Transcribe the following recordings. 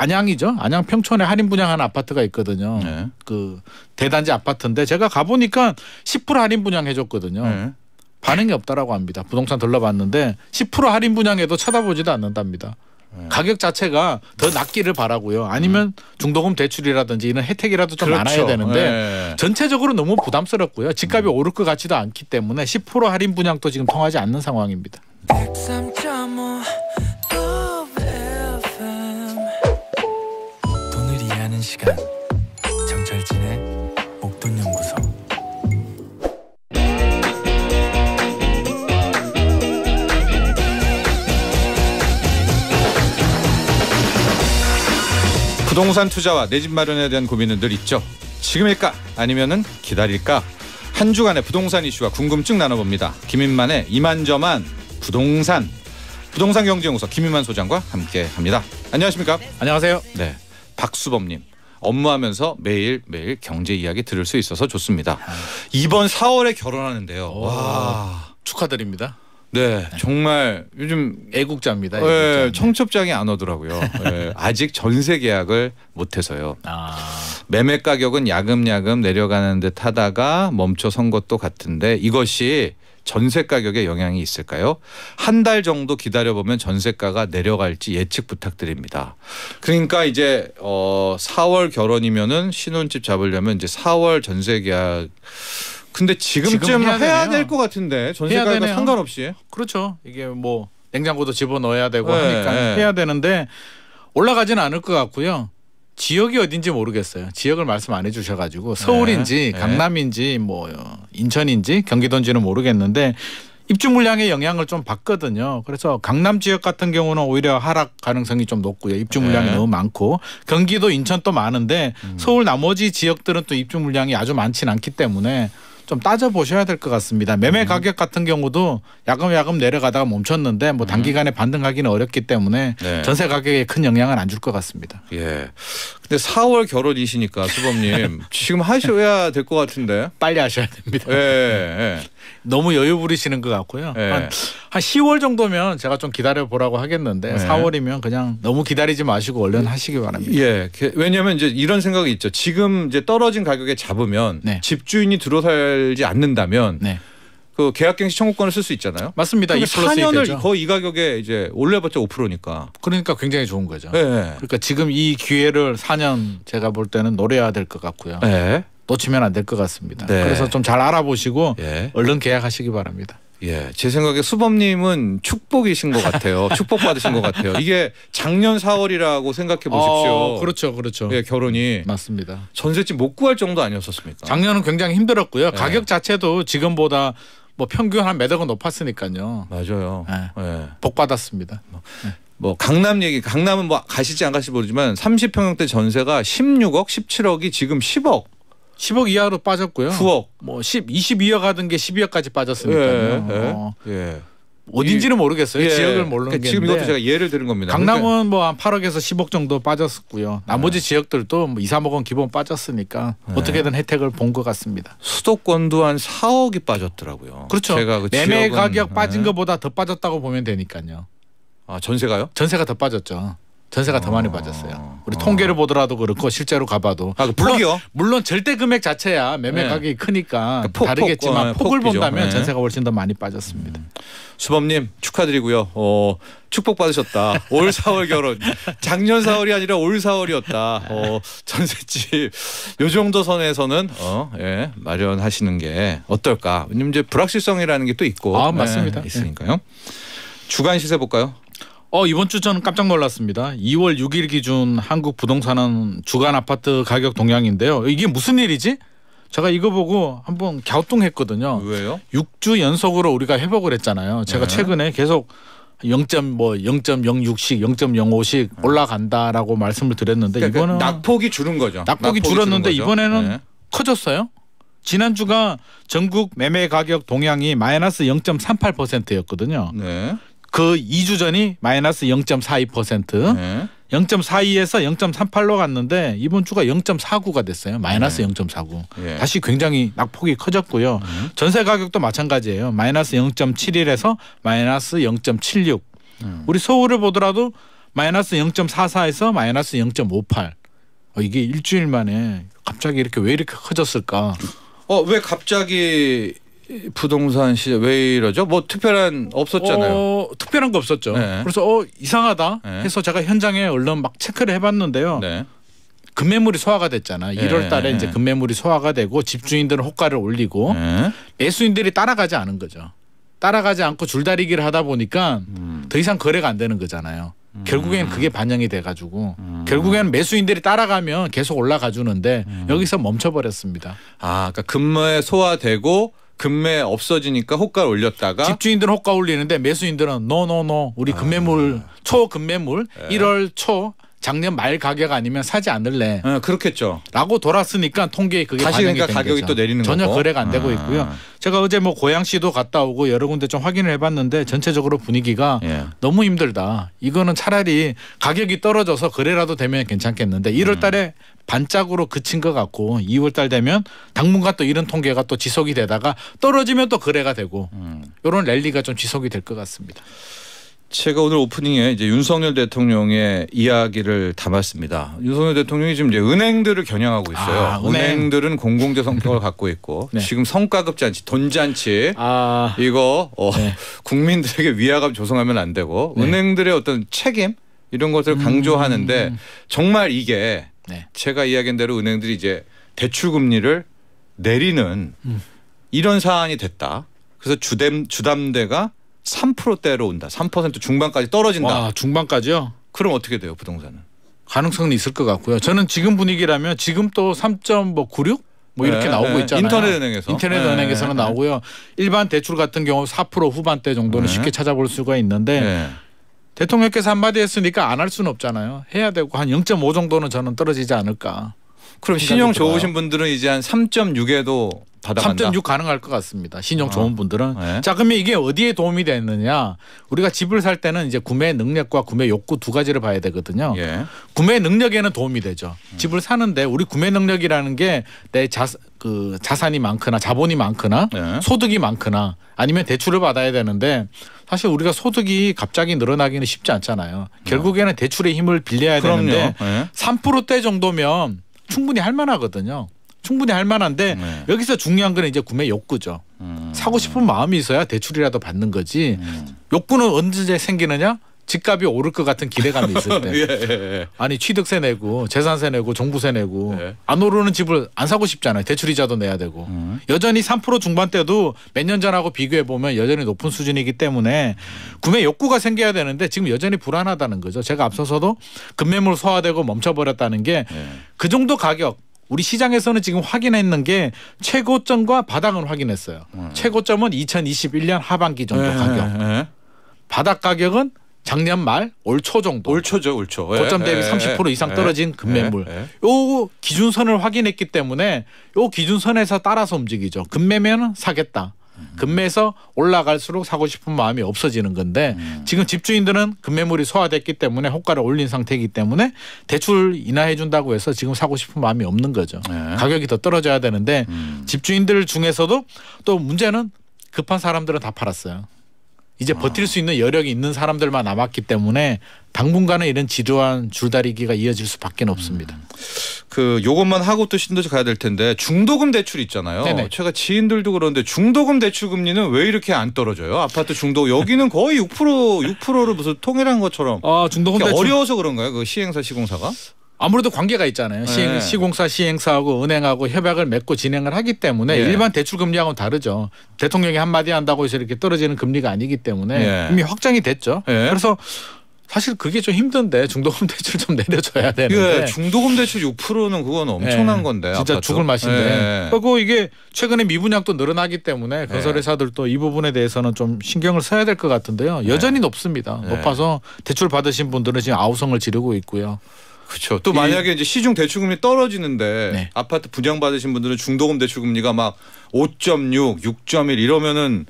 안양이죠. 안양 평촌에 할인 분양하는 아파트가 있거든요. 네. 그 대단지 아파트인데 제가 가보니까 10% 할인 분양해줬거든요. 네. 반응이 없다라고 합니다. 부동산 둘러봤는데 10% 할인 분양해도 쳐다보지도 않는답니다. 가격 자체가 더 낮기를 바라고요. 아니면 중도금 대출이라든지 이런 혜택이라도 좀 그렇죠. 많아야 되는데 네. 전체적으로 너무 부담스럽고요. 집값이 오를 것 같지도 않기 때문에 10% 할인 분양도 지금 통하지 않는 상황입니다. 103.5 돈을 이해하는 시간 정철진의 목돈연구소. 부동산 투자와 내 집 마련에 대한 고민은 늘 있죠. 지금일까 아니면은 기다릴까? 한 주간의 부동산 이슈와 궁금증 나눠봅니다. 김인만의 이만저만 부동산 경제연구소 김인만 소장과 함께합니다. 안녕하십니까? 안녕하세요. 네, 박수범님. 업무하면서 매일매일 경제 이야기 들을 수 있어서 좋습니다. 이번 4월에 결혼하는데요. 와, 축하드립니다. 네, 정말 요즘 애국자입니다. 네, 청첩장이 안 오더라고요. 네, 아직 전세 계약을 못해서요. 매매 가격은 야금야금 내려가는 듯 하다가 멈춰선 것도 같은데 이것이 전세 가격에 영향이 있을까요? 한 달 정도 기다려보면 전세가가 내려갈지 예측 부탁드립니다. 그러니까 이제 4월 결혼이면은 신혼집 잡으려면 이제 4월 전세 계약. 근데 지금쯤 해야 될 것 같은데 전세가가 상관없이. 그렇죠. 이게 뭐 냉장고도 집어넣어야 되고 네, 하니까 네. 해야 되는데 올라가지는 않을 것 같고요. 지역이 어딘지 모르겠어요. 지역을 말씀 안 해주셔가지고 서울인지 네. 강남인지 뭐 인천인지 경기도인지는 모르겠는데 입주 물량의 영향을 좀 받거든요. 그래서 강남 지역 같은 경우는 오히려 하락 가능성이 좀 높고요. 입주 물량이 네. 너무 많고 경기도 인천 또 많은데 서울 나머지 지역들은 또 입주 물량이 아주 많지는 않기 때문에 좀 따져보셔야 될 것 같습니다. 매매 가격 같은 경우도 야금야금 내려가다가 멈췄는데 뭐 단기간에 반등하기는 어렵기 때문에 네. 전세 가격에 큰 영향은 안 줄 것 같습니다. 예. 근데 4월 결혼이시니까 수범님 지금 하셔야 될 것 같은데. 빨리 하셔야 됩니다. 예. 예. 너무 여유 부리시는 것 같고요. 예. 한 10월 정도면 제가 좀 기다려보라고 하겠는데 4월이면 그냥 너무 기다리지 마시고 얼른 하시기 바랍니다. 예. 왜냐하면 이제 이런 생각이 있죠. 지금 이제 떨어진 가격에 잡으면 네. 집주인이 들어살지 않는다면 네. 그 계약갱신 청구권을 쓸 수 있잖아요. 맞습니다. 2 플러스 4년을 되죠. 거의 이 가격에 이제 올려봤자 5%니까. 그러니까 굉장히 좋은 거죠. 예. 그러니까 지금 이 기회를 4년 제가 볼 때는 노려야 될 것 같고요. 예. 놓치면 안 될 것 같습니다. 네. 그래서 좀 잘 알아보시고 예. 얼른 계약하시기 바랍니다. 예, 제 생각에 수범님은 축복이신 것 같아요. 축복 받으신 것 같아요. 이게 작년 4월이라고 생각해 보십시오. 그렇죠, 그렇죠. 예, 결혼이 맞습니다. 전셋집 못 구할 정도 아니었었습니까? 작년은 굉장히 힘들었고요. 네. 가격 자체도 지금보다 뭐 평균 한 몇 억은 높았으니까요. 맞아요. 네. 예. 복 받았습니다. 뭐 강남 얘기, 강남은 뭐 가실지 안 가실지 모르지만 30평형대 전세가 16억, 17억이 지금 10억, 10억 이하로 빠졌고요. 9억. 뭐 22억 하던 게 12억까지 빠졌으니까요. 예. 어딘지는 모르겠어요. 예. 지역을 모르는 그러니까 게. 지금 이것도 제가 예를 들은 겁니다. 강남은 뭐 한 8억에서 10억 정도 빠졌고요. 나머지 지역들도 뭐 2, 3억은 기본 빠졌으니까 어떻게든 혜택을 본 것 같습니다. 수도권도 한 4억이 빠졌더라고요. 그렇죠. 제가 그 매매 지역은, 가격 빠진 예. 것보다 더 빠졌다고 보면 되니까요. 아, 전세가요? 전세가 더 빠졌죠. 전세가 더 많이 빠졌어요. 우리 통계를 보더라도 그렇고 실제로 가봐도. 아, 그 폭이요? 물론 절대 금액 자체야 매매 네. 가격이 크니까 그러니까 다르겠지만 폭을 폭이죠. 본다면 네. 전세가 훨씬 더 많이 빠졌습니다. 수범님 축하드리고요. 축복 받으셨다. 올 4월 결혼. 작년 4월이 아니라 올 4월이었다. 전셋집 요 정도 선에서는 예, 마련하시는 게 어떨까? 왜냐면 이제 불확실성이라는 게 또 있고. 맞습니다. 있으니까요. 주간 시세 볼까요? 이번 주 저는 깜짝 놀랐습니다. 2월 6일 기준 한국 부동산은 주간 아파트 가격 동향인데요. 이게 무슨 일이지? 제가 이거 보고 한번 갸우뚱했거든요. 왜요? 6주 연속으로 우리가 회복을 했잖아요. 제가 네. 최근에 계속 0.06씩 0.05씩 올라간다라고 말씀을 드렸는데 그러니까 이거는 낙폭이 줄은 거죠. 낙폭이 줄었는데 줄은 거죠. 이번에는 네. 커졌어요. 지난주가 전국 매매 가격 동향이 마이너스 0.38%였거든요. 네. 그 2주 전이 마이너스 0.42%, 네. 0.42에서 0.38로 갔는데 이번 주가 0.49가 됐어요. 마이너스 0.49. 예. 다시 굉장히 낙폭이 커졌고요. 전세 가격도 마찬가지예요. 마이너스 0.71에서 마이너스 0.76. 우리 서울을 보더라도 마이너스 0.44에서 마이너스 0.58. 이게 일주일 만에 갑자기 이렇게 왜 이렇게 커졌을까? 왜 갑자기 부동산 시장 왜 이러죠? 뭐 특별한 없었잖아요. 특별한 거 없었죠. 네. 그래서 이상하다 네. 해서 제가 현장에 얼른 막 체크를 해봤는데요. 네. 급매물이 소화가 됐잖아. 1월 달에 이제 급매물이 소화가 되고 집주인들은 호가를 올리고 매수인들이 따라가지 않은 거죠. 따라가지 않고 줄다리기를 하다 보니까 더 이상 거래가 안 되는 거잖아요. 결국에는 그게 반영이 돼가지고 결국에는 매수인들이 따라가면 계속 올라가 주는데 여기서 멈춰버렸습니다. 그러니까 급매 소화되고 급매 없어지니까 호가를 올렸다가 집주인들은 호가 올리는데 매수인들은 노노노 우리 급매물 초급매물 1월 초 작년 말 가격 아니면 사지 않을래. 그렇겠죠. 라고 돌았으니까 통계에 그게 다시 반영이 그러니까 된 가격이 거죠. 또 내리는 전혀 거고. 거래가 안 되고 있고요. 제가 어제 뭐 고양시도 갔다 오고 여러 군데 좀 확인을 해봤는데 전체적으로 분위기가 너무 힘들다. 이거는 차라리 가격이 떨어져서 거래라도 되면 괜찮겠는데 1월 달에 반짝으로 그친 것 같고 2월 달 되면 당분간 또 이런 통계가 또 지속이 되다가 떨어지면 또 거래가 되고 이런 랠리가 좀 지속이 될 것 같습니다. 제가 오늘 오프닝에 이제 윤석열 대통령의 이야기를 담았습니다. 윤석열 대통령이 지금 이제 은행들을 겨냥하고 있어요. 은행들은 공공재 성격을 갖고 있고 네. 지금 성과급 잔치, 돈 잔치 이거 네. 국민들에게 위화감 조성하면 안 되고 은행들의 어떤 책임 이런 것을 강조하는데 정말 이게 제가 이야기한 대로 은행들이 이제 대출 금리를 내리는 이런 사안이 됐다. 그래서 주담대가 3%대로 온다. 3% 중반까지 떨어진다. 와, 중반까지요? 그럼 어떻게 돼요, 부동산은? 가능성은 있을 것 같고요. 저는 지금 분위기라면 지금 또 3.96? 뭐 이렇게 나오고 있잖아요. 인터넷은행에서. 인터넷은행에서는 나오고요. 일반 대출 같은 경우 4% 후반대 정도는 쉽게 찾아볼 수가 있는데 대통령께서 한마디 했으니까 안 할 수는 없잖아요. 해야 되고 한 0.5 정도는 저는 떨어지지 않을까. 그럼 신용 좋으신 분들은 이제 한 3.6에도 받아간다. 3.6 가능할 것 같습니다. 신용 좋은 분들은. 자, 그러면 이게 어디에 도움이 되느냐. 우리가 집을 살 때는 이제 구매 능력과 구매 욕구 두 가지를 봐야 되거든요. 구매 능력에는 도움이 되죠. 집을 사는데 우리 구매 능력이라는 게 내 자산이 많거나 자본이 많거나 소득이 많거나 아니면 대출을 받아야 되는데 사실 우리가 소득이 갑자기 늘어나기는 쉽지 않잖아요. 결국에는 대출의 힘을 빌려야 되는데 3%대 정도면 충분히 할 만하거든요. 충분히 할 만한데 여기서 중요한 건 이제 구매 욕구죠. 사고 싶은 마음이 있어야 대출이라도 받는 거지. 욕구는 언제 생기느냐? 집값이 오를 것 같은 기대감이 있을 때. 아니 취득세 내고 재산세 내고 종부세 내고 안 오르는 집을 안 사고 싶잖아요. 대출이자도 내야 되고. 여전히 3% 중반대도 몇 년 전하고 비교해 보면 여전히 높은 수준이기 때문에 구매 욕구가 생겨야 되는데 지금 여전히 불안하다는 거죠. 제가 앞서서도 급매물 소화되고 멈춰버렸다는 게 그 정도 가격 우리 시장에서는 지금 확인했는 게 최고점과 바닥은 확인했어요. 최고점은 2021년 하반기 정도 가격. 바닥 가격은 작년 말 올 초 정도. 올 초죠, 올 초. 고점 대비 30% 이상 떨어진 급매물. 요 기준선을 확인했기 때문에 요 기준선에서 따라서 움직이죠. 급매면 사겠다. 급매에서 올라갈수록 사고 싶은 마음이 없어지는 건데 지금 집주인들은 급매물이 소화됐기 때문에 호가를 올린 상태이기 때문에 대출 인하해 준다고 해서 지금 사고 싶은 마음이 없는 거죠. 가격이 더 떨어져야 되는데 집주인들 중에서도 또 문제는 급한 사람들은 다 팔았어요. 이제 버틸 수 있는 여력이 있는 사람들만 남았기 당분간은 이런 지루한 줄다리기가 이어질 수밖에 없습니다. 요것만 하고 또 신도시 가야 될 텐데 중도금 대출 있잖아요. 네네. 제가 지인들도 그러는데 중도금 대출 금리는 왜 이렇게 안 떨어져요? 아파트 중도 여기는 거의 6%를 무슨 통일한 것처럼. 중도금 대출 어려워서 그런가요? 그 시행사 시공사가? 아무래도 관계가 있잖아요. 시공사 시행사하고 은행하고 협약을 맺고 진행을 하기 때문에 일반 대출 금리하고는 다르죠. 대통령이 한마디 한다고 해서 이렇게 떨어지는 금리가 아니기 때문에 이미 확정이 됐죠. 그래서 사실 그게 좀 힘든데 중도금 대출 좀 내려줘야 되는데. 중도금 대출 6%는 그건 엄청난 건데. 진짜 아파트. 죽을 맛인데. 그리고 이게 최근에 미분양도 늘어나기 때문에 건설회사들도 이 부분에 대해서는 좀 신경을 써야 될 것 같은데요. 여전히 높습니다. 높아서 대출 받으신 분들은 지금 아우성을 지르고 있고요. 그렇죠. 또 만약에 이제 시중 대출금리 떨어지는데 아파트 분양 받으신 분들은 중도금 대출금리가 막 5.6, 6.1 이러면은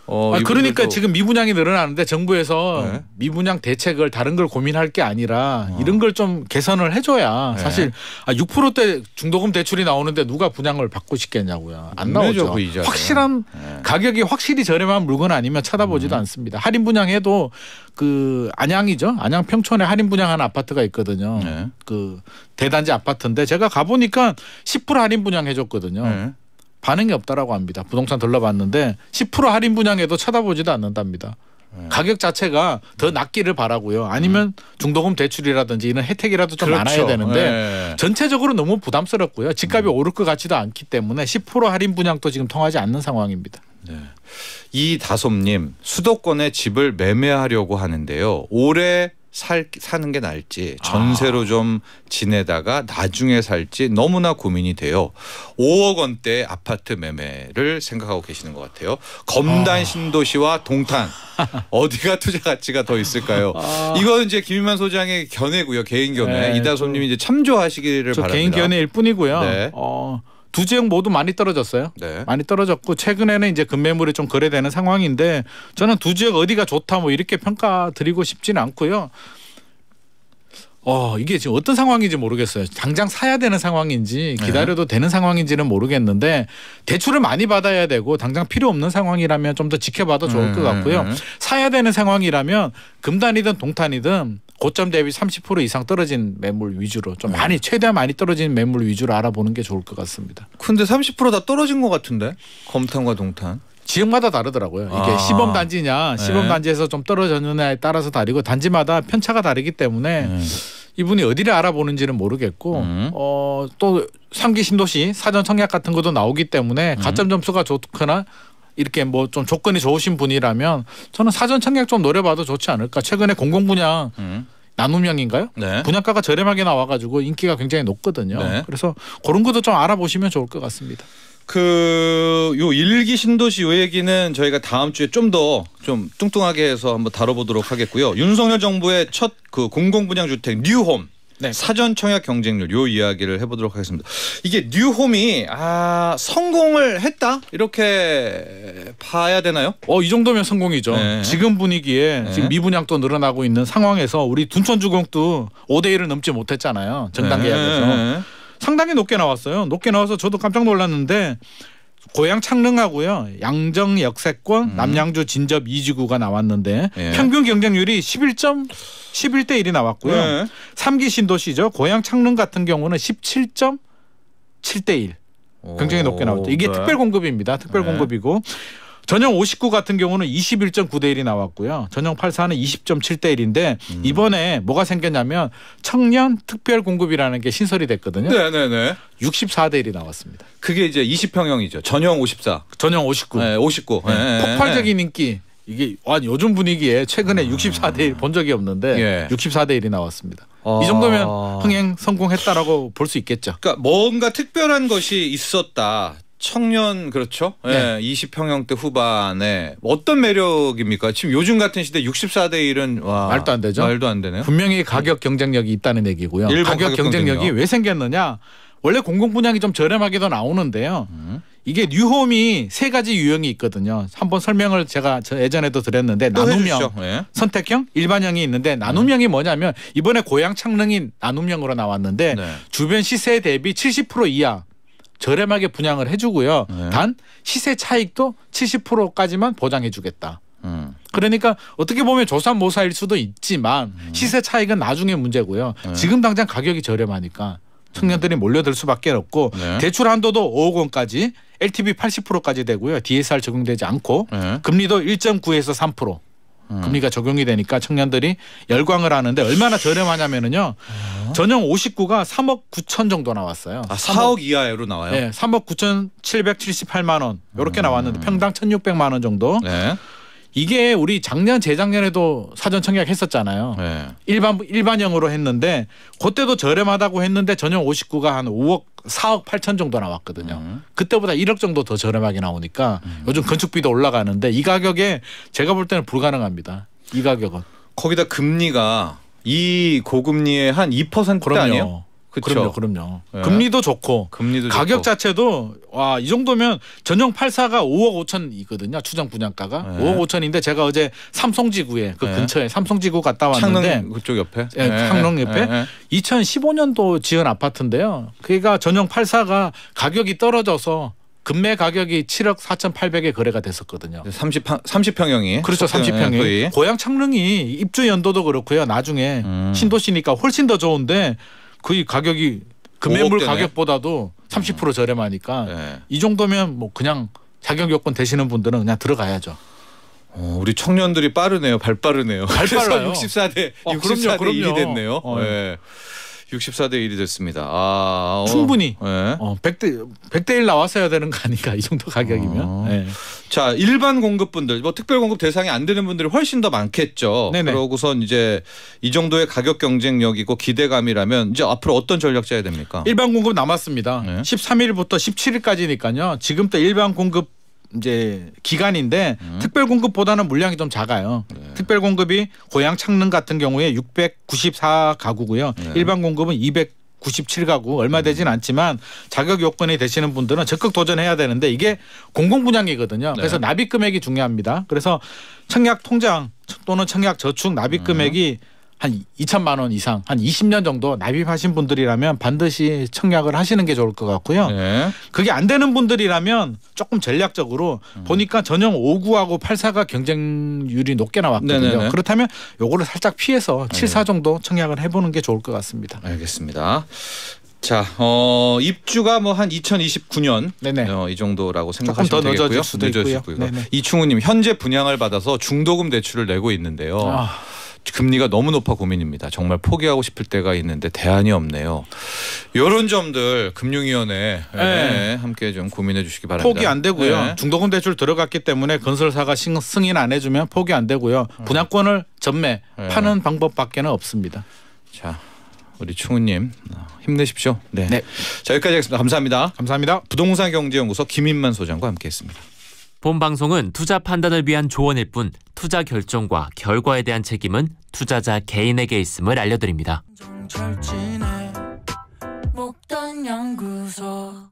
그러니까 지금 미분양이 늘어나는데 정부에서 네. 미분양 대책을 다른 걸 고민할 게 아니라 이런 걸 좀 개선을 해줘야 사실 6%대 중도금 대출이 나오는데 누가 분양을 받고 싶겠냐고요. 안 나오죠. 그 확실한 가격이 확실히 저렴한 물건 아니면 쳐다보지도 않습니다. 할인 분양해도 그 안양이죠. 안양 평촌에 할인 분양하는 아파트가 있거든요. 네. 그 대단지 아파트인데 제가 가보니까 10% 할인 분양해줬거든요. 네. 반응이 없다라고 합니다. 부동산 들러봤는데 10% 할인 분양해도 쳐다보지도 않는답니다. 가격 자체가 더 낮기를 바라고요. 아니면 중도금 대출이라든지 이런 혜택이라도 좀 그렇죠. 많아야 되는데 네. 전체적으로 너무 부담스럽고요. 집값이 오를 것 같지도 않기 때문에 10% 할인 분양도 지금 통하지 않는 상황입니다. 네. 이다솜님 수도권에 집을 매매하려고 하는데요. 올해 사는 게 나을지 전세로 좀 지내다가 나중에 살지 너무나 고민이 돼요. 5억 원대 아파트 매매를 생각하고 계시는 것 같아요. 검단 신도시와 동탄 어디가 투자 가치가 더 있을까요? 이건 이제 김인만 소장의 견해고요. 개인 견해. 네, 이다솜님이 이제 참조하시기를 바랍니다. 개인 견해일 뿐이고요. 네. 두 지역 모두 많이 떨어졌어요. 네. 많이 떨어졌고 최근에는 이제 급매물이 좀 거래되는 상황인데 저는 두 지역 어디가 좋다 뭐 이렇게 평가 드리고 싶지는 않고요. 이게 지금 어떤 상황인지 모르겠어요. 당장 사야 되는 상황인지 기다려도 되는 상황인지는 모르겠는데 대출을 많이 받아야 되고 당장 필요 없는 상황이라면 좀 더 지켜봐도 좋을 것 같고요. 사야 되는 상황이라면 금단이든 동탄이든 고점 대비 30% 이상 떨어진 매물 위주로 좀 많이 최대한 많이 떨어진 매물 위주로 알아보는 게 좋을 것 같습니다. 근데 30%다 떨어진 것 같은데 검탄과 동탄. 지역마다 다르더라고요. 이게 시범 단지냐 시범 단지에서 좀 떨어졌느냐에 따라서 다르고 단지마다 편차가 다르기 때문에 이분이 어디를 알아보는지는 모르겠고 또 3기 신도시 사전 청약 같은 것도 나오기 때문에 가점 점수가 좋거나 이렇게 뭐 좀 조건이 좋으신 분이라면 저는 사전 청약 좀 노려봐도 좋지 않을까. 최근에 공공분양 나눔형인가요? 네. 분양가가 저렴하게 나와가지고 인기가 굉장히 높거든요. 네. 그래서 그런 것도 좀 알아보시면 좋을 것 같습니다. 요 1기 신도시 요 얘기는 저희가 다음 주에 좀 더 좀 뚱뚱하게 해서 한번 다뤄보도록 하겠고요. 윤석열 정부의 첫 그 공공분양주택 뉴홈 사전 청약 경쟁률 요 이야기를 해보도록 하겠습니다. 이게 뉴홈이 성공을 했다 이렇게 봐야 되나요? 이 정도면 성공이죠. 네. 지금 분위기에 지금 미분양도 늘어나고 있는 상황에서 우리 둔촌주공도 5대 1을 넘지 못했잖아요. 정당 계약에서. 상당히 높게 나왔어요. 높게 나와서 저도 깜짝 놀랐는데 고양 창릉하고요. 양정 역세권 남양주 진접 2지구가 나왔는데 평균 경쟁률이 11대 1이 나왔고요. 3기 신도시죠. 고양 창릉 같은 경우는 17.7대 1. 굉장히 높게 나왔죠. 이게 특별 공급입니다. 특별 공급이고 전형 59 같은 경우는 21.9대 1이 나왔고요. 전형 84는 20.7대 1인데 이번에 뭐가 생겼냐면 청년 특별 공급이라는 게 신설이 됐거든요. 네네네. 64대 1이 나왔습니다. 그게 이제 20평형이죠. 전형 54. 전형 59. 네, 59. 폭발적인 인기. 이게 요즘 분위기에 최근에 64대 1 본 적이 없는데 64대 1이 나왔습니다. 이 정도면 흥행 성공했다라고 볼 수 있겠죠. 그러니까 뭔가 특별한 것이 있었다. 청년 그렇죠. 네. 20평형대 후반에 어떤 매력입니까? 지금 요즘 같은 시대 64대 1은 말도 안 되죠. 말도 안 되네요. 분명히 가격 경쟁력이 있다는 얘기고요. 가격 경쟁력이 왜 생겼느냐. 원래 공공분양이 좀 저렴하게도 나오는데요. 이게 뉴홈이 세 가지 유형이 있거든요. 한번 설명을 제가 예전에도 드렸는데 나눔형, 선택형, 일반형이 있는데 나눔형이 뭐냐면 이번에 고양 창릉이 나눔형으로 나왔는데 주변 시세 대비 70% 이하 저렴하게 분양을 해주고요. 단 시세 차익도 70%까지만 보장해주겠다. 그러니까 어떻게 보면 조삼모사일 수도 있지만 시세 차익은 나중에 문제고요. 지금 당장 가격이 저렴하니까 청년들이 몰려들 수밖에 없고 대출 한도도 5억 원까지 LTV 80%까지 되고요. DSR 적용되지 않고 금리도 1.9에서 3%. 금리가 적용이 되니까 청년들이 열광을 하는데 얼마나 저렴하냐면요. 전형 59가 3억 9천 정도 나왔어요. 4억 이하로 나와요? 네. 3억 9,778만 원 이렇게 나왔는데 평당 1,600만 원 정도. 이게 우리 작년 재작년에도 사전 청약했었잖아요. 일반형으로 했는데 그때도 저렴하다고 했는데 전형 59가 한 4억 8천 정도 나왔거든요. 그때보다 1억 정도 더 저렴하게 나오니까 요즘 건축비도 올라가는데 이 가격에 제가 볼 때는 불가능합니다. 이 가격은. 거기다 금리가 이 고금리에 한 2% 그럼요. 아니에요? 그렇죠. 그럼요. 예. 금리도 좋고 금리도 가격 좋고. 자체도 와, 이 정도면 전용 84가 5억 5천이거든요. 추정 분양가가. 예. 5억 5천인데 제가 어제 삼성지구에 그 예. 근처에 삼성지구 갔다 왔는데 창릉 그쪽 옆에. 예, 창릉 옆에 2015년도 지은 아파트인데요. 그러니까 전용 84가 가격이 떨어져서 금매 가격이 7억 4,800에 거래가 됐었거든요. 30평형이. 그렇죠. 30평이. 거의. 고향 창릉이 입주 연도도 그렇고요. 나중에 신도시니까 훨씬 더 좋은데 거의 가격이 금매물 5억대네. 가격보다도 30% 저렴하니까 네. 이 정도면 뭐 그냥 자격 요건 되시는 분들은 그냥 들어가야죠. 우리 청년들이 빠르네요. 발 빠르네요. 발 빨라요. 64대 그럼요, 64대 그럼요. 1이 됐네요. 어. 네. 64대 1이 됐습니다. 충분히 네. 100대 1 나왔어야 되는 거 아닌가 이 정도 가격이면. 네. 자, 일반 공급분들, 뭐 특별 공급 대상이 안 되는 분들이 훨씬 더 많겠죠. 네네. 그러고선 이제 이 정도의 가격 경쟁력이고 기대감이라면 이제 앞으로 어떤 전략 짜야 됩니까? 일반 공급 남았습니다. 네. 13일부터 17일까지니까요. 지금부터 일반 공급 이제 기간인데 특별 공급보다는 물량이 좀 작아요. 네. 특별 공급이 고양 창릉 같은 경우에 694가구고요. 네. 일반 공급은 297가구 얼마 되진 않지만 자격 요건이 되시는 분들은 적극 도전해야 되는데 이게 공공 분양이거든요. 그래서 네. 납입 금액이 중요합니다. 그래서 청약 통장 또는 청약 저축 납입 금액이 한 2천만 원 이상 한 20년 정도 납입하신 분들이라면 반드시 청약을 하시는 게 좋을 것 같고요. 네. 그게 안 되는 분들이라면 조금 전략적으로 보니까 전용 59하고 84가 경쟁률이 높게 나왔거든요. 네네네. 그렇다면 요거를 살짝 피해서 74 정도 청약을 해보는 게 좋을 것 같습니다. 알겠습니다. 자, 입주가 뭐 한 2029년 네네. 이 정도라고 조금 생각하시면 더 되겠고요. 늦어질 수도 있고요. 네네. 이충우님 현재 분양을 받아서 중도금 대출을 내고 있는데요. 금리가 너무 높아 고민입니다. 정말 포기하고 싶을 때가 있는데 대안이 없네요. 이런 점들 금융위원회 네. 함께 좀 고민해 주시기 바랍니다. 포기 안 되고요. 네. 중도금 대출 들어갔기 때문에 건설사가 승인 안 해주면 포기 안 되고요. 분양권을 전매 네. 파는 방법밖에는 없습니다. 자, 우리 충우님 힘내십시오. 네. 네. 자, 여기까지 하겠습니다. 감사합니다. 감사합니다. 부동산 경제연구소 김인만 소장과 함께했습니다. 본 방송은 투자 판단을 위한 조언일 뿐 투자 결정과 결과에 대한 책임은 투자자 개인에게 있음을 알려드립니다. 정철진의 목돈 연구소